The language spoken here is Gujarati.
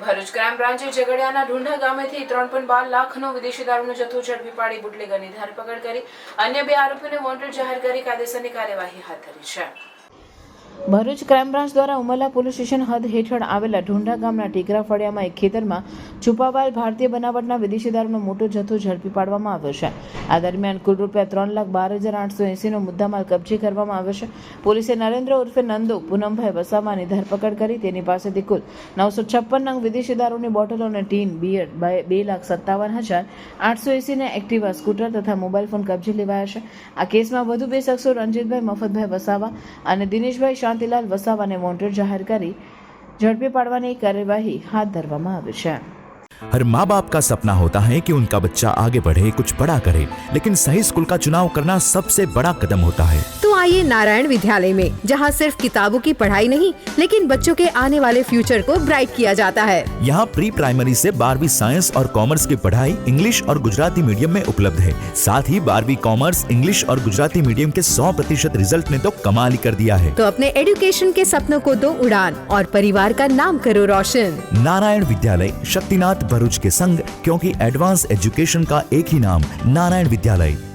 ભરૂચ ક્રાઇમ બ્રાન્ચે ઝઘડિયાના ઢુંઢા ગામેથી 3.12 લાખનો વિદેશી દારૂનો જથ્થો ઝડપી પાડી બુટલેગરની ધરપકડ કરી અન્ય 2 આરોપીઓને વોન્ટેડ જાહેર કરી કાયદેસરની કાર્યવાહી હાથ ધરી છે। ભરૂચ ક્રાઇમ બ્રાન્ચ દ્વારા ઉમરલા પોલીસ સ્ટેશન હદ હેઠળ આવેલા ઢુંઢા ગામના ટીકરા ફળિયામાં એક ખેતરમાં છુપાવાયેલ ભારતીય બનાવટના વિદેશી દારૂનો મોટો જથ્થો ઝડપી પાડવામાં આવ્યો છે। આ દરમિયાન કુલ રૂપિયા 3,12,880નો મુદ્દામાલ કબજે કરવામાં આવ્યો છે। પોલીસે નરેન્દ્ર ઉર્ફે નંદો પૂનમભાઈ વસાવાની ધરપકડ કરી તેની પાસેથી કુલ 956 નંગ વિદેશી દારૂની બોટલો અને ટીન બિયર 2,57,880 ને એક્ટિવા સ્કૂટર તથા મોબાઈલ ફોન કબજે લેવાયા છે। આ કેસમાં વધુ 2 શખ્સો રણજીતભાઈ મફતભાઈ વસાવા અને દિનેશભાઈ શાંતિલાલ વસાવાને वॉन्टेड जाहिर કરી ઝડપી પાડવાની કાર્યવાહી હાથ ધરવામાં આવી છે। हर माँ बाप का सपना होता है कि उनका बच्चा आगे बढ़े, कुछ बड़ा करे, लेकिन सही स्कूल का चुनाव करना सबसे बड़ा कदम होता है। तो आइए नारायण विद्यालय में, जहाँ सिर्फ किताबों की पढ़ाई नहीं, लेकिन बच्चों के आने वाले फ्यूचर को ब्राइट किया जाता है। यहाँ प्री प्राइमरी से 12वीं साइंस और कॉमर्स की पढ़ाई इंग्लिश और गुजराती मीडियम में उपलब्ध है। साथ ही 12वीं कॉमर्स, इंग्लिश और गुजराती मीडियम के 100% रिजल्ट ने तो कमाल ही कर दिया है। तो अपने एजुकेशन के सपनों को दो उड़ान और परिवार का नाम करो रोशन। नारायण विद्यालय शक्तिनाथ भरूच के संग, क्योंकि एडवांस एजुकेशन का एक ही नाम नारायण विद्यालय।